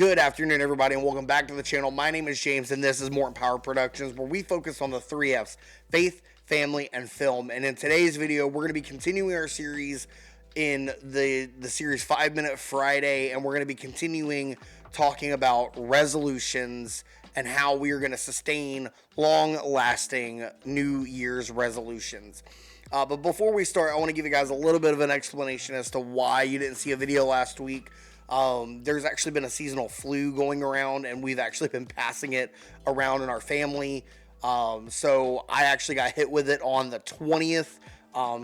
Good afternoon, everybody, and welcome back to the channel. My name is James, and this is Morton Power Productions, where we focus on the 3 F's: faith, family, and film. And in today's video, we're going to be continuing our series in the series 5 Minute Friday, and we're going to be continuing talking about resolutions and how we are going to sustain long-lasting New Year's resolutions. But before we start, I want to give you guys a little bit of an explanation as to why you didn't see a video last week. There's actually been a seasonal flu going around, and we've actually been passing it around in our family. So I actually got hit with it on the 20th.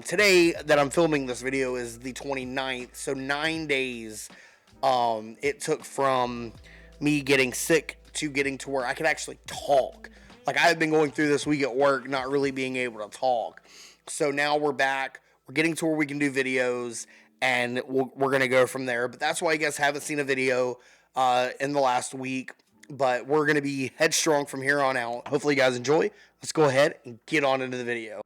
Today that I'm filming this video is the 29th, so 9 days it took from me getting sick to getting to where I could actually talk. Like, I've been going through this week at work not really being able to talk. So now we're back. We're getting to where we can do videos, and we're going to go from there. But that's why you guys haven't seen a video in the last week. But we're going to be headstrong from here on out. Hopefully you guys enjoy. Let's go ahead and get on into the video.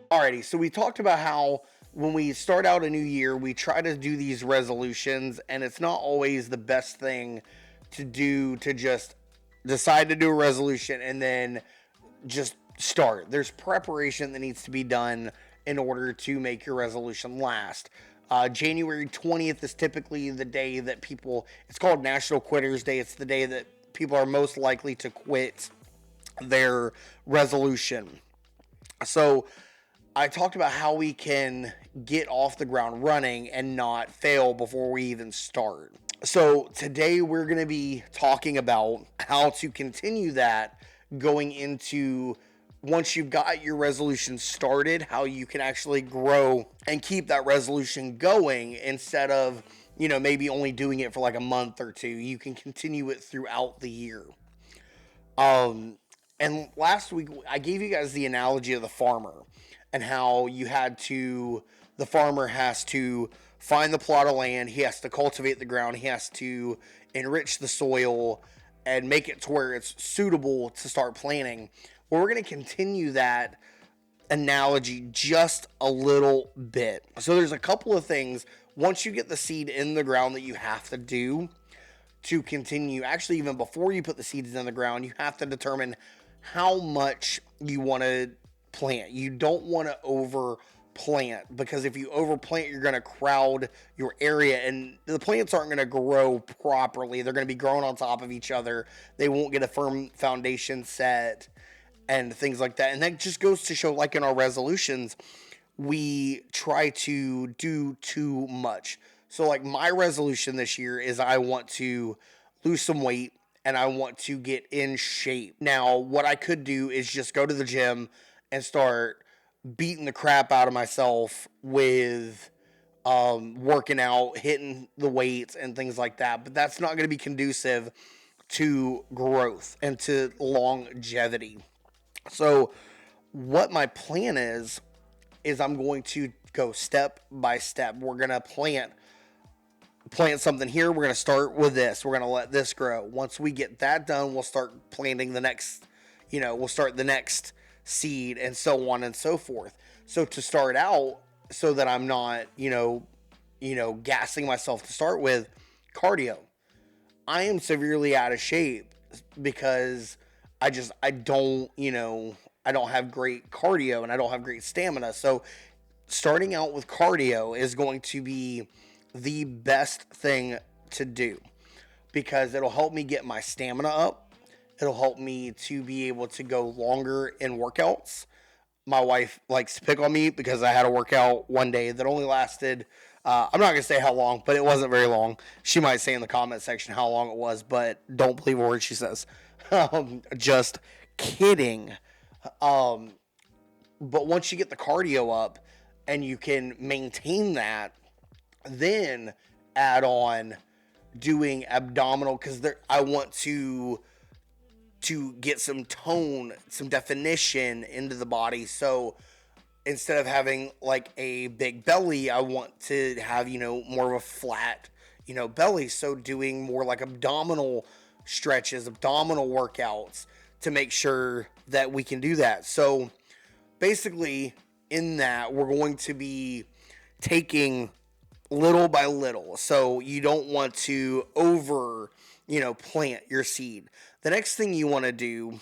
Alrighty, so we talked about how when we start out a new year, we try to do these resolutions, and it's not always the best thing to do to just decide to do a resolution and then just start. There's preparation that needs to be done in order to make your resolution last. January 20th is typically the day that it's called National Quitters Day. It's the day that people are most likely to quit their resolution. So I talked about how we can get off the ground running and not fail before we even start. So today we're going to be talking about how to continue that going into, once you've got your resolution started, how you can actually grow and keep that resolution going instead of, maybe only doing it for like a month or two. You can continue it throughout the year. And last week I gave you guys the analogy of the farmer and how the farmer has to find the plot of land, he has to cultivate the ground, he has to enrich the soil and make it to where it's suitable to start planting. Well, we're going to continue that analogy just a little bit. So there's a couple of things once you get the seed in the ground that you have to do to continue. Actually, even before you put the seeds in the ground, you have to determine how much you want to plant. You don't want to overplant, because if you overplant, you're going to crowd your area and the plants aren't going to grow properly. They're going to be growing on top of each other. They won't get a firm foundation set and things like that. And that just goes to show, like in our resolutions, we try to do too much. So like my resolution this year is I want to lose some weight and I want to get in shape. Now, what I could do is just go to the gym and start beating the crap out of myself with working out, hitting the weights and things like that. But that's not going to be conducive to growth and to longevity. So what my plan is I'm going to go step by step. We're going to plant something here. We're going to start with this. We're going to let this grow. Once we get that done, we'll start planting the next, we'll start the next seed and so on and so forth. So to start out, so that I'm not, gassing myself to start with, cardio. I am severely out of shape because I don't have great cardio and I don't have great stamina. So starting out with cardio is going to be the best thing to do because it'll help me get my stamina up. It'll help me to be able to go longer in workouts. My wife likes to pick on me because I had a workout one day that only lasted, I'm not going to say how long, but it wasn't very long. She might say in the comment section how long it was, but don't believe a word she says. Just kidding. But once you get the cardio up and you can maintain that, then add on doing abdominal, because I want to get some tone, some definition into the body. So instead of having like a big belly, I want to have, more of a flat, belly. So doing more like abdominal stretches, abdominal workouts to make sure that we can do that. So basically in that, we're going to be taking little by little. So you don't want to plant your seed. The next thing you want to do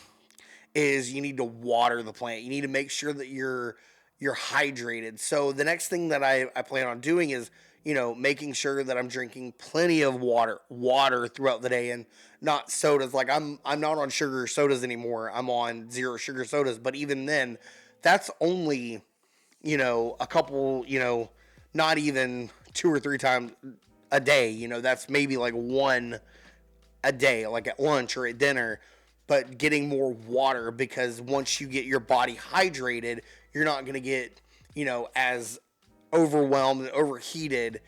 is you need to water the plant. You need to make sure that you're hydrated. So the next thing that I plan on doing is, making sure that I'm drinking plenty of water throughout the day, and not sodas. Like I'm not on sugar sodas anymore. I'm on zero sugar sodas. But even then, that's only, a couple, not even 2 or 3 times a day. That's maybe like one a day, like at lunch or at dinner. But getting more water, because once you get your body hydrated, you're not going to get, as overwhelmed and overheated,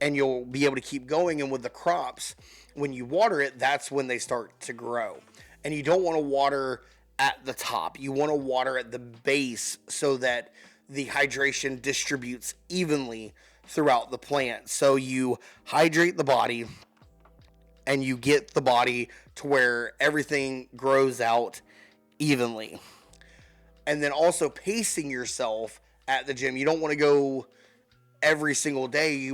and you'll be able to keep going. And with the crops, when you water it, that's when they start to grow. And you don't want to water at the top. You want to water at the base so that the hydration distributes evenly throughout the plant. So you hydrate the body and you get the body to where everything grows out evenly. And then also pacing yourself at the gym. You don't want to go every single day.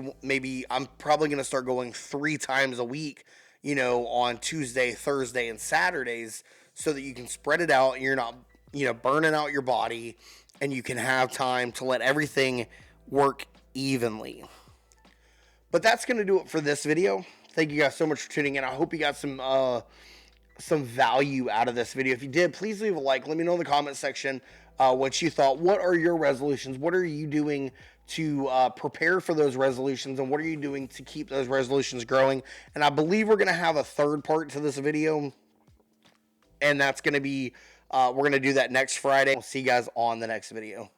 I'm probably going to start going 3 times a week, on Tuesday, Thursday, and Saturdays, so that you can spread it out and you're not, burning out your body, and you can have time to let everything work evenly. But that's going to do it for this video. Thank you guys so much for tuning in. I hope you got some value out of this video. If you did, please leave a like. Let me know in the comment section what you thought. What are your resolutions? What are you doing to prepare for those resolutions? And what are you doing to keep those resolutions growing? And I believe we're going to have a third part to this video. And that's going to be, we're going to do that next Friday. We'll see you guys on the next video.